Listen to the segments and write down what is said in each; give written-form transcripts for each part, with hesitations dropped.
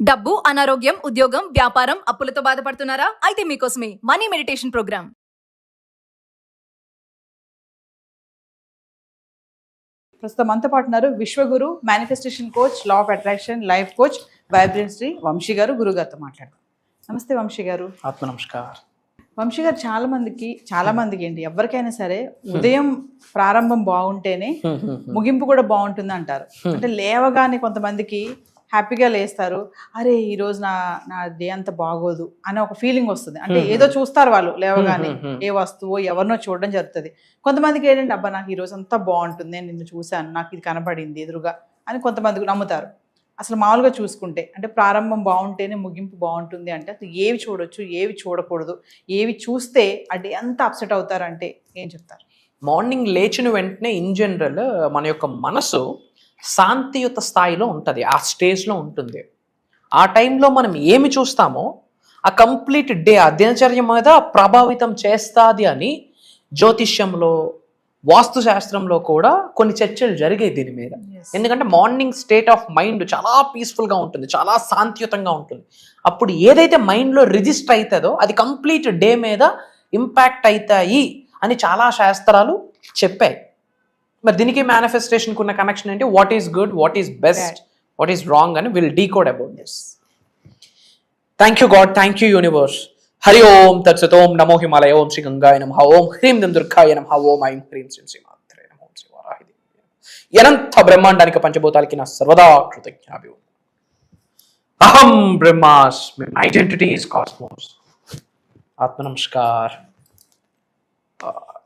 డబ్బు, అనారోగ్యం, ఉద్యోగం, వ్యాపారం, అప్పులతో బాధపడుతున్నారా? అయితే మీకోసమే మనీ మెడిటేషన్ ప్రోగ్రామ్. ప్రస్తుతం మనతో పాటు ఉన్నారు Vishwaguru, manifestation coach, law of attraction, life coach, vibrancy Vamshi garu. గురుగారితో మాట్లాడతాం. నమస్తే వంశీ గారు. ఆత్మ నమస్కార్. వంశీ గారు, చాలా మందికి ఏంటి, ఎవరికైనా సరే ఉదయం ప్రారంభం బాగుంటేనే ముగింపు కూడా బాగుంటుంది అంటారు. అంటే లేవగానే కొంతమందికి హ్యాపీగా లేస్తారు, అరే ఈరోజు నా డే అంత బాగోదు అనే ఒక ఫీలింగ్ వస్తుంది. అంటే ఏదో చూస్తారు వాళ్ళు లేవగానే, ఏ వస్తువో ఎవరినో చూడడం జరుగుతుంది. కొంతమందికి ఏంటంటే, అబ్బా నాకు ఈరోజు అంతా బాగుంటుంది, నేను నిన్ను చూశాను, నాకు ఇది కనపడింది ఎదురుగా అని కొంతమందికి నమ్ముతారు. అసలు మామూలుగా చూసుకుంటే అంటే ప్రారంభం బాగుంటేనే ముగింపు బాగుంటుంది అంటే అసలు ఏవి చూడొచ్చు, ఏవి చూడకూడదు, ఏవి చూస్తే ఆ డే అంతా అప్సెట్ అవుతారంటే ఏం చెప్తారు? మార్నింగ్ లేచిన వెంటనే ఇన్ జనరల్ మన యొక్క మనసు శాంతియుత స్థాయిలో ఉంటుంది, ఆ స్టేజ్లో ఉంటుంది. ఆ టైంలో మనం ఏమి చూస్తామో ఆ కంప్లీట్ డే ఆ దినచర్య మీద ప్రభావితం చేస్తుంది అని జ్యోతిష్యంలో, వాస్తుశాస్త్రంలో కూడా కొన్ని చర్చలు జరిగాయి దీని మీద. ఎందుకంటే మార్నింగ్ స్టేట్ ఆఫ్ మైండ్ చాలా పీస్ఫుల్గా ఉంటుంది, చాలా శాంతియుతంగా ఉంటుంది. అప్పుడు ఏదైతే మైండ్లో రిజిస్టర్ అవుతుందో అది కంప్లీట్ డే మీద ఇంపాక్ట్ అవుతాయి అని చాలా శాస్త్రాలు చెప్పాయి. మరి దీనికి మేనిఫెస్టేషన్కి ఉన్న కనెక్షన్ ఏంటి? What is good, what is best, what is wrong అని will decode about this. Thank you God, thank you universe. Hari Om తత్సత్. ఓం నమో హిమాలయ. ఓం శ్రీ గంగాయ నమః. ఓం హ్రీం దుర్గాయ నమః. ఓం ఐం హ్రీం శ్రీం శ్రీమాత్రే నమః. ఓం శ్రీ వారాహి దేవి. అనంత బ్రహ్మాండానికి పంచభూతాలకి నా సర్వదా కృతజ్ఞాభి. అహం బ్రహ్మాస్మి. My identity is cosmos. ఆత్మ నమస్కార్.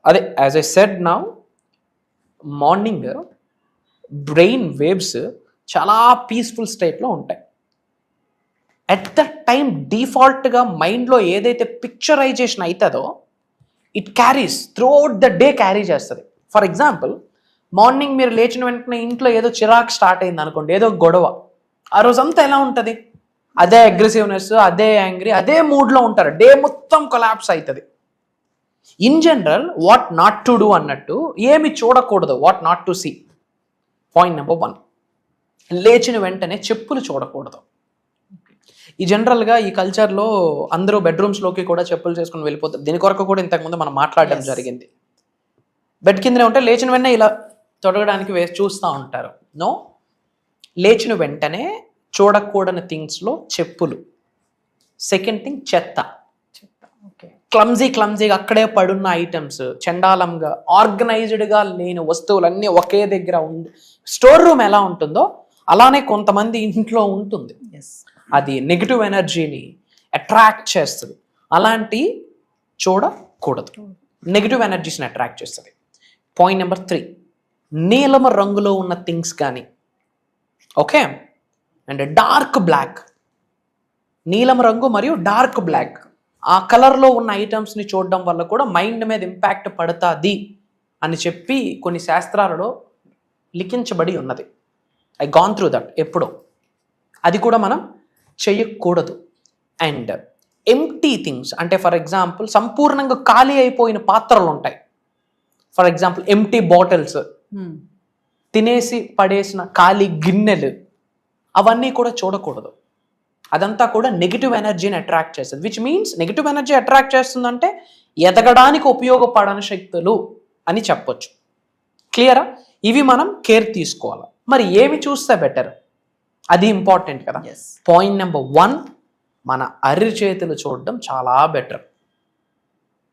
అదే as I said now, morning brain waves చాలా పీస్ఫుల్ స్టేట్లో ఉంటాయి. అట్ ద టైం డిఫాల్ట్గా మైండ్లో ఏదైతే పిక్చరైజేషన్ అవుతుందో it carries throughout the day, carry చేస్తుంది. ఫర్ ఎగ్జాంపుల్, మార్నింగ్ మీరు లేచిన వెంటనే ఇంట్లో ఏదో చిరాకు స్టార్ట్ అయింది అనుకోండి, ఏదో గొడవ, ఆ రోజంతా ఎలా ఉంటుంది? అదే అగ్రెసివ్నెస్, అదే యాంగ్రీ, అదే మూడ్లో ఉంటారు. డే మొత్తం కొలాప్స్ అవుతుంది. In general what not to do అన్నట్టు ఏమి చూడకూడదు, what not to see. Point number 1, లేచిన వెంటనే చెప్పులు చూడకూడదు. ఈ జనరల్గా ఈ కల్చర్లో అందరూ బెడ్రూమ్స్లోకి కూడా చెప్పులు చేసుకుని వెళ్ళిపోతారు. దీని కొరకు కూడా ఇంతకుముందు మనం మాట్లాడడం జరిగింది. బెడ్ కిందనే ఉంటే లేచిన వెంటనే ఇలా తొడగడానికి చూస్తూ ఉంటారు. నో, లేచిన వెంటనే చూడకూడని థింగ్స్లో చెప్పులు. సెకండ్ థింగ్, చెత్త. క్లమ్జీగా అక్కడే పడున్న ఐటమ్స్, చండాలంగా ఆర్గనైజ్డ్గా లేని వస్తువులన్నీ ఒకే దగ్గర ఉంది. స్టోర్ రూమ్ ఎలా ఉంటుందో అలానే కొంతమంది ఇంట్లో ఉంటుంది. అది నెగిటివ్ ఎనర్జీని అట్రాక్ట్ చేస్తుంది. అలాంటి చూడకూడదు, నెగిటివ్ ఎనర్జీస్ని అట్రాక్ట్ చేస్తుంది. పాయింట్ నెంబర్ 3, నీలమ రంగులో ఉన్న థింగ్స్ కానీ, ఓకే, అండ్ డార్క్ బ్లాక్. నీలం రంగు మరియు డార్క్ బ్లాక్, ఆ కలర్లో ఉన్న ఐటమ్స్ని చూడడం వల్ల కూడా మైండ్ మీద ఇంపాక్ట్ పడుతుంది అని చెప్పి కొన్ని శాస్త్రాలలో లిఖించబడి ఉన్నది. ఐ గాన్ త్రూ దట్ ఎప్పుడో. అది కూడా మనం చేయకూడదు. అండ్ ఎంప్టీ థింగ్స్ అంటే, ఫర్ ఎగ్జాంపుల్, సంపూర్ణంగా ఖాళీ అయిపోయిన పాత్రలు ఉంటాయి. ఫర్ ఎగ్జాంపుల్ ఎంప్టీ బాటిల్స్, తినేసి పడేసిన ఖాళీ గిన్నెలు, అవన్నీ కూడా చూడకూడదు. అదంతా కూడా నెగిటివ్ ఎనర్జీని అట్రాక్ట్ చేస్తుంది. Which means negative energy attract చేస్తుందంటే ఎదగడానికి ఉపయోగపడని శక్తులు అని చెప్పొచ్చు. క్లియరా? ఇవి మనం కేర్ తీసుకోవాలి. మరి ఏమి చూస్తే బెటర్, అది ఇంపార్టెంట్ కదా. పాయింట్ నెంబర్ 1, మన అరిచేతులు చూడడం చాలా బెటర్.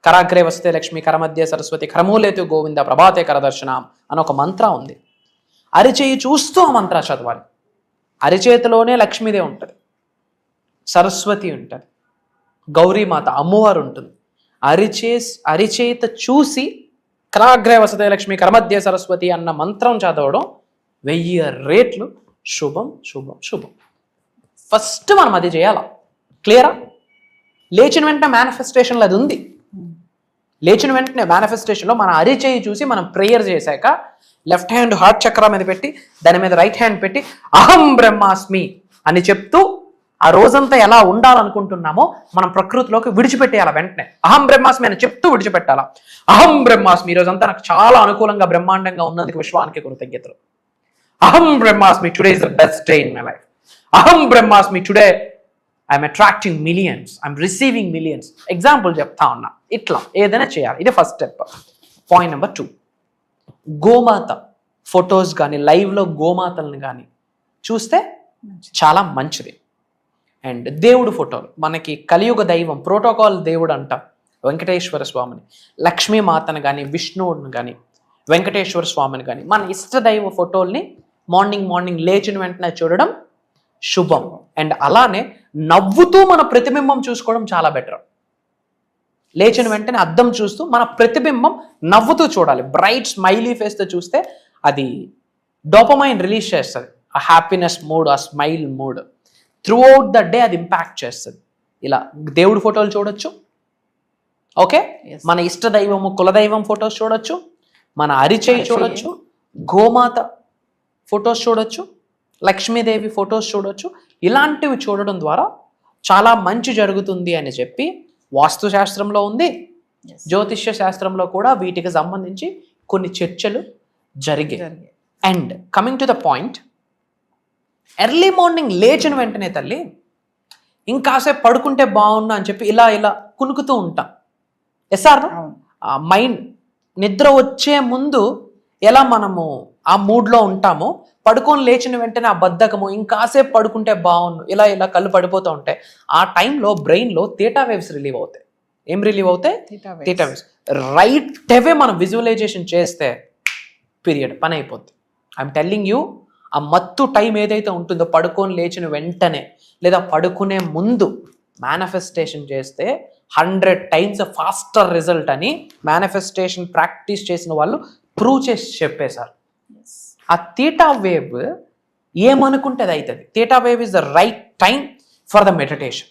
కరాగ్రే వస్తే లక్ష్మి, కరమధ్య సరస్వతి, కరమూలేతు గోవింద, ప్రభాతే కరదర్శనం అని ఒక మంత్ర ఉంది. అరిచేయి చూస్తూ ఆ మంత్ర చదవాలి. అరిచేతిలోనే లక్ష్మీదేవి ఉంటుంది, సరస్వతి ఉంటుంది, గౌరీమాత అమ్మవారు ఉంటుంది. అరిచేత చూసి కరాగ్రే వసతే లక్ష్మి, కరమధ్య సరస్వతి అన్న మంత్రం చదవడం 1000 రేట్లు శుభం శుభం శుభం. ఫస్ట్ మనం అది చేయాలా. క్లియరా? లేచిన వెంటనే మేనిఫెస్టేషన్లో అది ఉంది. లేచిన వెంటనే మేనిఫెస్టేషన్లో మన అరిచేయి చూసి మనం ప్రేయర్ చేశాక లెఫ్ట్ హ్యాండ్ హార్ట్ చక్ర మీద పెట్టి దాని మీద రైట్ హ్యాండ్ పెట్టి అహం బ్రహ్మాస్మి అని చెప్తూ ఆ రోజంతా ఎలా ఉండాలనుకుంటున్నామో మనం ప్రకృతిలోకి విడిచిపెట్టేయాలి. వెంటనే అహం బ్రహ్మాస్మి అని చెప్తూ విడిచిపెట్టాలా. అహం బ్రహ్మాస్మి, ఈ రోజంతా నాకు చాలా అనుకూలంగా బ్రహ్మాండంగా ఉన్నందుకు విశ్వానికి కృతజ్ఞతలు. అహం బ్రహ్మాస్మి, today is the best day in my life. అహం బ్రహ్మాస్మి, today I'm attracting millions, I'm receiving millions. Example చెప్తా ఉన్నా. ఇట్లా ఏదైనా చేయాలి. ఇది ఫస్ట్ స్టెప్. పాయింట్ నెంబర్ 2, గోమాత ఫొటోస్ కానీ లైవ్లో గోమాతలను కానీ చూస్తే చాలా మంచిది. అండ్ దేవుడు ఫోటోలు, మనకి కలియుగ దైవం ప్రోటోకాల్ దేవుడు అంట వెంకటేశ్వర స్వామిని, లక్ష్మీమాతను కానీ విష్ణువుని కానీ వెంకటేశ్వర స్వామిని కానీ మన ఇష్ట దైవ ఫోటోల్ని మార్నింగ్ లేచిన వెంటనే చూడడం శుభం. అండ్ అలానే నవ్వుతూ మన ప్రతిబింబం చూసుకోవడం చాలా బెటర్. లేచిన వెంటనే అద్దం చూస్తూ మన ప్రతిబింబం నవ్వుతూ చూడాలి. బ్రైట్ స్మైలీ ఫేస్తో చూస్తే అది డోపమైన్ రిలీజ్ చేస్తుంది. ఆ హ్యాపీనెస్ మూడ్, ఆ smile mood through out the day అది ఇంపాక్ట్ చేస్తుంది. ఇలా దేవుడి ఫోటోలు చూడొచ్చు. ఓకే, మన ఇష్ట దైవము కులదైవం ఫొటోస్ చూడొచ్చు, మన అరిచేయి చూడొచ్చు, గోమాత ఫొటోస్ చూడొచ్చు, లక్ష్మీదేవి ఫొటోస్ చూడొచ్చు. ఇలాంటివి చూడడం ద్వారా చాలా మంచి జరుగుతుంది అని చెప్పి వాస్తు శాస్త్రంలో ఉంది, జ్యోతిష్య శాస్త్రంలో కూడా వీటికి సంబంధించి కొన్ని చర్చలు జరిగాయి. And coming to the point, early morning లేచిన వెంటనే తల్లి ఇంకాసేపు పడుకుంటే బాగున్నా అని చెప్పి ఇలా కునుకుతూ ఉంటాం. ఎస్ఆర్ మైండ్ నిద్ర వచ్చే ముందు ఎలా మనము ఆ మూడ్లో ఉంటామో పడుకొని లేచిన వెంటనే ఆ బద్ధకము ఇంకాసేపు పడుకుంటే బాగుండు ఇలా కళ్ళు పడిపోతూ ఉంటాయి. ఆ టైంలో బ్రెయిన్లో థీటా వేవ్స్ రిలీవ్ అవుతాయి. ఏం రిలీవ్ అవుతాయి? Theta waves. రైట్ అవే మనం విజువలైజేషన్ చేస్తే పీరియడ్ పని అయిపోద్ది. ఐఎమ్ టెల్లింగ్ యూ, ఆ మత్తు టైం ఏదైతే ఉంటుందో పడుకొని లేచిన వెంటనే లేదా పడుకునే ముందు మేనిఫెస్టేషన్ చేస్తే 100 times ఫాస్టర్ రిజల్ట్ అని మేనిఫెస్టేషన్ ప్రాక్టీస్ చేసిన వాళ్ళు ప్రూవ్ చేసి చెప్పేశారు. ఆ థీటా వేవ్ ఏమనుకుంటే అది అవుతుంది. Theta wave is the right time for the meditation,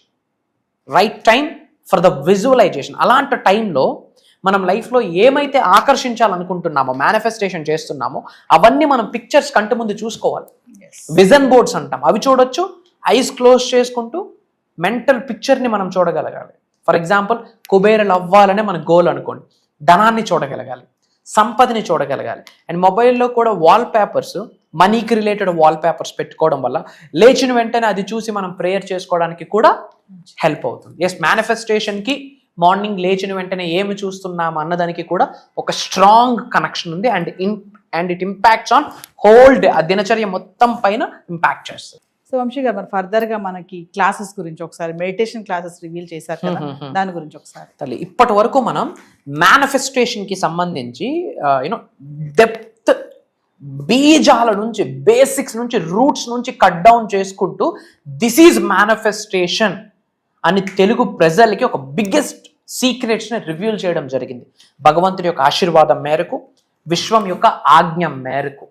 right time for the visualisation. అలాంటి టైంలో మనం లైఫ్లో ఏమైతే ఆకర్షించాలనుకుంటున్నామో మేనిఫెస్టేషన్ చేస్తున్నామో అవన్నీ మనం పిక్చర్స్ కంటి ముందు చూసుకోవాలి. విజన్ బోర్డ్స్ అంటాం, అవి చూడొచ్చు. ఐస్ క్లోజ్ చేసుకుంటూ మెంటల్ పిక్చర్ని మనం చూడగలగాలి. ఫర్ ఎగ్జాంపుల్, కుబేరులు అవ్వాలనే మన గోల్ అనుకోండి. ధనాన్ని చూడగలగాలి, సంపదని చూడగలగాలి. అండ్ మొబైల్లో కూడా వాల్ పేపర్స్, మనీకి రిలేటెడ్ వాల్ పేపర్స్ పెట్టుకోవడం వల్ల లేచిన వెంటనే అది చూసి మనం ప్రేయర్ చేసుకోవడానికి కూడా హెల్ప్ అవుతుంది. ఎస్, మేనిఫెస్టేషన్కి మార్నింగ్ లేచిన వెంటనే ఏమి చూస్తున్నాం అన్నదానికి కూడా ఒక స్ట్రాంగ్ కనెక్షన్ ఉంది. And it impacts on whole day, ఆ దినచర్య మొత్తం పైన ఇంపాక్ట్ చేస్తుంది. సో వంశీ గారు, మరి ఫర్దర్ గా మనకి క్లాసెస్ గురించి ఒకసారి, మెడిటేషన్ క్లాసెస్ రివీల్ చేశారు కదా, దాని గురించి ఒకసారి. తల్లి, ఇప్పటి వరకు మనం మేనిఫెస్టేషన్ కి సంబంధించి డెప్త్, బీజాల నుంచి, బేసిక్స్ నుంచి, రూట్స్ నుంచి కట్ డౌన్ చేసుకుంటూ దిస్ ఈజ్ మేనిఫెస్టేషన్ అని తెలుగు ప్రజలకి ఒక బిగ్గెస్ట్ సీక్రెట్స్ని రివీల్ చేయడం జరిగింది. భగవంతుడి యొక్క ఆశీర్వాదం మేరకు, విశ్వం యొక్క ఆజ్ఞ మేరకు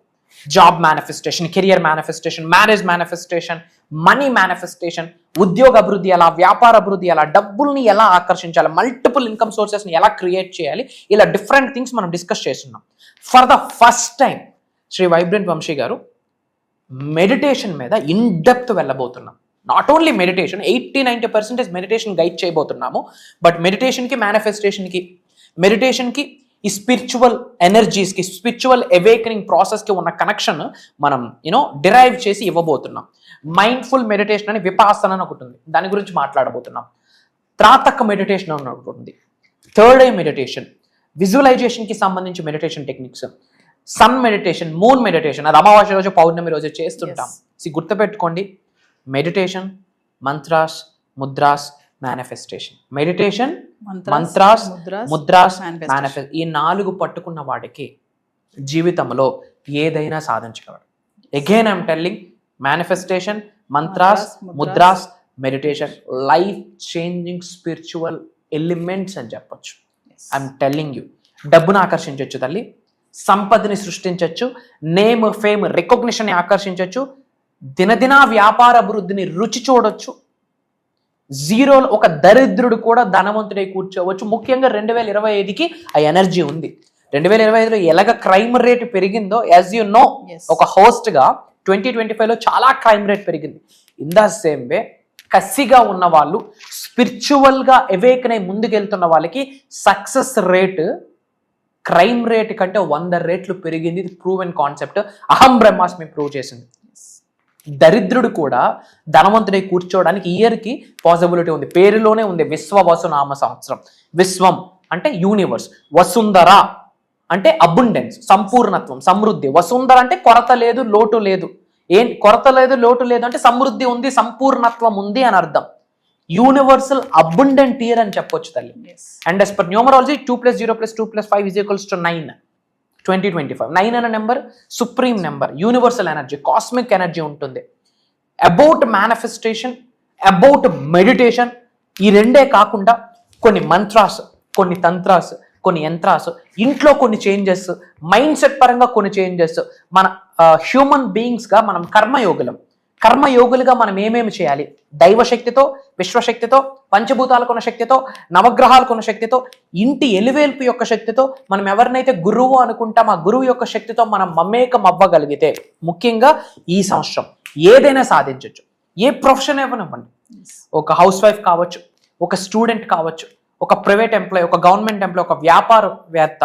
job manifestation, career manifestation, marriage manifestation, money manifestation, ఉద్యోగ అభివృద్ధి ఎలా, వ్యాపార అభివృద్ధి ఎలా, డబ్బుల్ని ఎలా ఆకర్షించాలి, మల్టిపుల్ ఇన్కమ్ సోర్సెస్ని ఎలా క్రియేట్ చేయాలి, ఇలా డిఫరెంట్ థింగ్స్ మనం డిస్కస్ చేస్తున్నాం. For the first time Shri vibrant Vamshi గారు మెడిటేషన్ మీద ఇన్ డెప్త్ వెళ్ళబోతున్నాం. Not only meditation, 80-90% meditation guide చేయబోతున్నాము. బట్ మెడిటేషన్కి, మేనిఫెస్టేషన్కి, మెడిటేషన్కి ఈ స్పిరిచువల్ ఎనర్జీస్కి, స్పిరిచువల్ అవేకనింగ్ ప్రాసెస్కి ఉన్న కనెక్షన్ మనం డిరైవ్ చేసి ఇవ్వబోతున్నాం. మైండ్ఫుల్ మెడిటేషన్ అని విపాసన అని ఒకటి ఉంది, దాని గురించి మాట్లాడబోతున్నాం. త్రాతక మెడిటేషన్ అని ఒకటి ఉంది, థర్డ్ ఐ మెడిటేషన్, విజువలైజేషన్కి సంబంధించి meditation techniques, sun meditation, moon meditation, అది అమావాస్య రోజు, పౌర్ణమి రోజు చేస్తుంటాం. గుర్తుపెట్టుకోండి, meditation, mantras, mudras, manifestation. Meditation, mantras, mudras, manifest. ఈ 4 పట్టుకున్న వాడికి జీవితంలో ఏదైనా సాధించగలడు. Again I'm telling, manifestation, mantras, mudras, meditation, life changing spiritual elements అని చెప్పొచ్చు. ఐఎమ్ టెల్లింగ్ యూ, డబ్బును ఆకర్షించవచ్చు తల్లి, సంపదని సృష్టించవచ్చు, నేమ్, ఫేమ్, రికగ్నిషన్ ఆకర్షించవచ్చు, దినదిన వ్యాపార అభివృద్ధిని రుచి చూడొచ్చు. జీరోలో ఒక దరిద్రుడు కూడా ధనవంతుడై కూర్చోవచ్చు. ముఖ్యంగా 2025కి ఆ ఎనర్జీ ఉంది. 2025లో ఎలాగ క్రైమ్ రేట్ పెరిగిందో, యాజ్ యూ నో, ఒక హోస్ట్గా 2025లో చాలా క్రైమ్ రేట్ పెరిగింది. ఇన్ ద సేమ్ వే కసిగా ఉన్న వాళ్ళు, స్పిరిచువల్గా అవేకన్ అయి ముందుకెళ్తున్న వాళ్ళకి సక్సెస్ రేట్ క్రైమ్ రేట్ కంటే 100 రెట్లు పెరిగింది. ఇది ప్రూవెన్ కాన్సెప్ట్. అహం బ్రహ్మాస్మి ప్రూవ్ చేసింది. దరిద్రుడు కూడా ధనవంతుడై కూర్చోవడానికి ఇయర్కి పాసిబిలిటీ ఉంది. పేరులోనే ఉంది విశ్వవసు నామ సంవత్సరం. విశ్వం అంటే యూనివర్స్, వసుంధర అంటే అబుండెన్స్, సంపూర్ణత్వం, సమృద్ధి. వసుంధర అంటే కొరత లేదు, లోటు లేదు. కొరత లేదు, లోటు లేదు అంటే సమృద్ధి ఉంది, సంపూర్ణత్వం ఉంది అని అర్థం. యూనివర్సల్ అబుండెంట్ ఇయర్ అని చెప్పొచ్చు తల్లి. And as per numerology 2 + 0 + 2 + 5 = 9. 2025 9 అనే number supreme number, universal energy, cosmic energy ఉంటుంది. అబౌట్ మేనిఫెస్టేషన్, అబౌట్ మెడిటేషన్, ఈ రెండే కాకుండా కొన్ని మంత్రాస్, కొన్ని తంత్రాస్, కొన్ని యంత్రాస్, ఇంట్లో కొన్ని చేంజెస్, మైండ్ సెట్ పరంగా కొన్ని చేంజెస్. మన హ్యూమన్ బీయింగ్స్గా మనం కర్మయోగులుగా మనం ఏమేమి చేయాలి? దైవశక్తితో, విశ్వశక్తితో, పంచభూతాలకున్న శక్తితో, నవగ్రహాలకున్న శక్తితో, ఇంటి ఎలివేల్పు యొక్క శక్తితో, మనం ఎవరినైతే గురువు అనుకుంటాం ఆ గురువు యొక్క శక్తితో మనం మమేకం అవ్వగలిగితే ముఖ్యంగా ఈ సంవత్సరం ఏదైనా సాధించవచ్చు. ఏ ప్రొఫెషన్ ఇవ్వనివ్వండి, ఒక హౌస్ వైఫ్ కావచ్చు, ఒక స్టూడెంట్ కావచ్చు, ఒక ప్రైవేట్ ఎంప్లాయీ, ఒక గవర్నమెంట్ ఎంప్లాయీ, ఒక వ్యాపారవేత్త,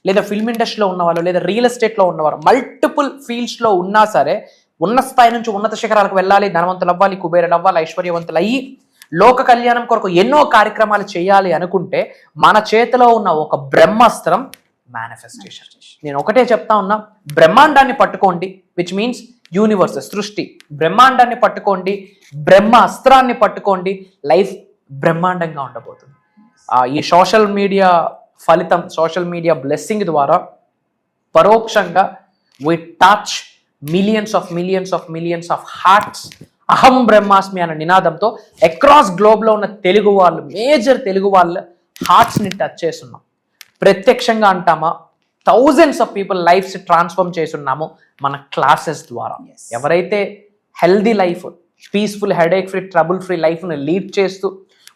లేదా ఫిల్మ్ ఇండస్ట్రీలో ఉన్నవాళ్ళు, లేదా రియల్ ఎస్టేట్లో ఉన్నవారు, మల్టిపుల్ ఫీల్డ్స్లో ఉన్నా సరే ఉన్న స్థాయి నుంచి ఉన్నత శిఖరాలకు వెళ్ళాలి, ధనవంతులు అవ్వాలి, కుబేరులు అవ్వాలి, ఐశ్వర్యవంతులు అయ్యి లోక కళ్యాణం కొరకు ఎన్నో కార్యక్రమాలు చేయాలి అనుకుంటే మన చేతిలో ఉన్న ఒక బ్రహ్మాస్త్రం మేనిఫెస్టేషన్. నేను ఒకటే చెప్తా ఉన్నా, బ్రహ్మాండాన్ని పట్టుకోండి, విచ్ మీన్స్ యూనివర్స్, సృష్టి. బ్రహ్మాండాన్ని పట్టుకోండి, బ్రహ్మ అస్త్రాన్ని పట్టుకోండి, లైఫ్ బ్రహ్మాండంగా ఉండబోతుంది. ఈ సోషల్ మీడియా ఫలితం, సోషల్ మీడియా బ్లెస్సింగ్ ద్వారా పరోక్షంగా we touch millions of hearts. అహం బ్రహ్మాస్మి అనే నినాదంతో అక్రాస్ గ్లోబ్లో ఉన్న తెలుగు వాళ్ళు, మేజర్ తెలుగు వాళ్ళ హార్ట్స్ని టచ్ చేస్తున్నాం. ప్రత్యక్షంగా అంటామా, thousands of people lives transform చేస్తున్నాము మన క్లాసెస్ ద్వారా. ఎవరైతే healthy life, peaceful, headache free, trouble free లైఫ్ని లీడ్ చేస్తూ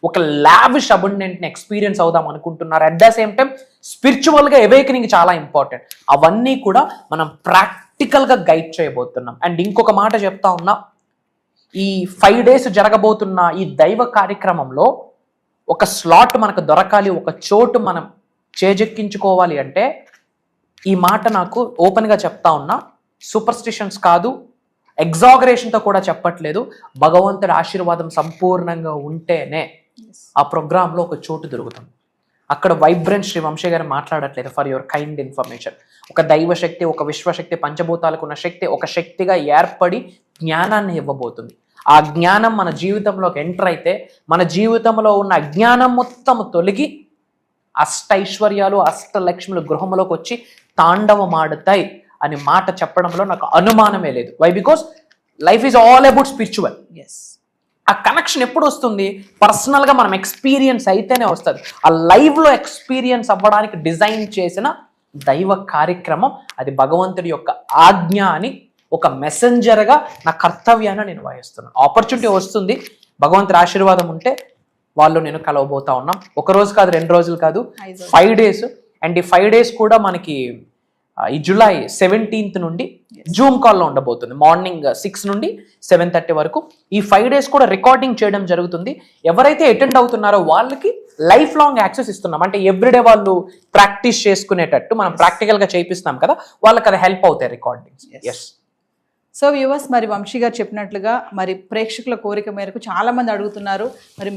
ఒక లావిష్ అబండెంట్ని ఎక్స్పీరియన్స్ అవుదాం అనుకుంటున్నారు. అట్ ద సేమ్ టైం స్పిరిచువల్గా అవేకనింగ్ చాలా ఇంపార్టెంట్. అవన్నీ కూడా మనం ప్రాక్టికల్గా గైడ్ చేయబోతున్నాం. అండ్ ఇంకొక మాట చెప్తా ఉన్నా, ఈ 5 days జరగబోతున్న ఈ దైవ కార్యక్రమంలో ఒక స్లాట్ మనకు దొరకాలి, ఒక చోటు మనం చేజెక్కించుకోవాలి అంటే ఈ మాట నాకు ఓపెన్గా చెప్తా ఉన్నా, సూపర్స్టిషన్స్ కాదు, ఎగ్జాగరేషన్తో కూడా చెప్పట్లేదు. భగవంతుడి ఆశీర్వాదం సంపూర్ణంగా ఉంటేనే ఆ ప్రోగ్రాంలో ఒక చోటు దొరుకుతుంది. అక్కడ వైబ్రెంట్ శ్రీ వంశీ గారు మాట్లాడట్లేదు, ఫర్ యువర్ కైండ్ ఇన్ఫర్మేషన్. ఒక దైవశక్తి, ఒక విశ్వశక్తి, పంచభూతాలకు ఉన్న శక్తి ఒక శక్తిగా ఏర్పడి జ్ఞానాన్ని ఇవ్వబోతుంది. ఆ జ్ఞానం మన జీవితంలోకి ఎంటర్ అయితే మన జీవితంలో ఉన్న అజ్ఞానం మొత్తం తొలగి అష్టైశ్వర్యాలు, అష్టలక్ష్ములు గృహంలోకి వచ్చి తాండవమాడుతాయి అని మాట చెప్పడంలో నాకు అనుమానమే లేదు. Why? Because life is all about spiritual. ఆ కనెక్షన్ ఎప్పుడు వస్తుంది? పర్సనల్గా మనం ఎక్స్పీరియన్స్ అయితేనే వస్తుంది. ఆ లైవ్లో ఎక్స్పీరియన్స్ అవ్వడానికి డిజైన్ చేసిన దైవ కార్యక్రమం అది. భగవంతుడి యొక్క ఆజ్ఞ అని ఒక మెసెంజర్గా నా కర్తవ్యాన్ని నేను వహిస్తున్నాను. ఆపర్చునిటీ వస్తుంది, భగవంతుడి ఆశీర్వాదం ఉంటే వాళ్ళు నేను కలవబోతా ఉన్నాం. 1 రోజు కాదు, 2 రోజులు కాదు, 5 days. అండ్ ఈ 5 days కూడా మనకి ఈ July 17th నుండి జూమ్ కాల్లో ఉండబోతుంది. మార్నింగ్ 6 నుండి 7:30 వరకు. ఈ 5 days కూడా రికార్డింగ్ చేయడం జరుగుతుంది. ఎవరైతే అటెండ్ అవుతున్నారో వాళ్ళకి లైఫ్ లాంగ్ యాక్సెస్ ఇస్తున్నాం. అంటే ఎవ్రీడే వాళ్ళు ప్రాక్టీస్ చేసుకునేటట్టు మనం ప్రాక్టికల్గా చేపిస్తాం కదా, వాళ్ళకి అది హెల్ప్ అవుతాయి రికార్డింగ్స్. ఎస్. సో వ్యూవర్స్, మరి వంశీ గారు చెప్పినట్లుగా మరి ప్రేక్షకుల కోరిక మేరకు చాలామంది అడుగుతున్నారు, మరి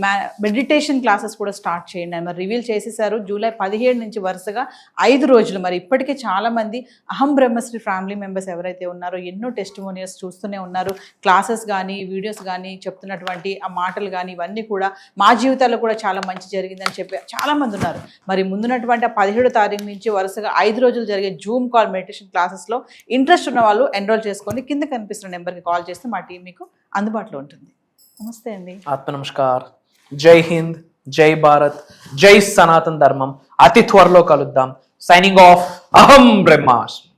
మెడిటేషన్ క్లాసెస్ కూడా స్టార్ట్ చేయండి అని మరి రివీల్ చేసేసారు. July 17 నుంచి వరుసగా 5 రోజులు. మరి ఇప్పటికే చాలామంది అహం బ్రహ్మశ్రీ ఫ్యామిలీ మెంబర్స్ ఎవరైతే ఉన్నారో ఎన్నో టెస్టిమోనియల్స్ చూస్తూనే ఉన్నారు. క్లాసెస్ కానీ, వీడియోస్ కానీ, చెప్తున్నటువంటి ఆ మాటలు కానీ ఇవన్నీ కూడా మా జీవితాల్లో కూడా చాలా మంచి జరిగిందని చెప్పి చాలామంది ఉన్నారు. మరి ముందున్నటువంటి 17వ తారీఖు నుంచి వరుసగా 5 రోజులు జరిగే జూమ్ కాల్ మెడిటేషన్ క్లాసెస్లో ఇంట్రెస్ట్ ఉన్న వాళ్ళు ఎన్రోల్ చేసుకోండి. కింద కనిపిస్తున్న నెంబర్కి కాల్ చేస్తే మా టీం మీకు అందుబాటులో ఉంటుంది. నమస్తే అండి. ఆత్మ నమస్కార్. జై హింద్, జై భారత్, జై సనాతన ధర్మం. అతి త్వరలో కలుద్దాం. సైనింగ్ ఆఫ్, అహం బ్రహ్మాస్మి.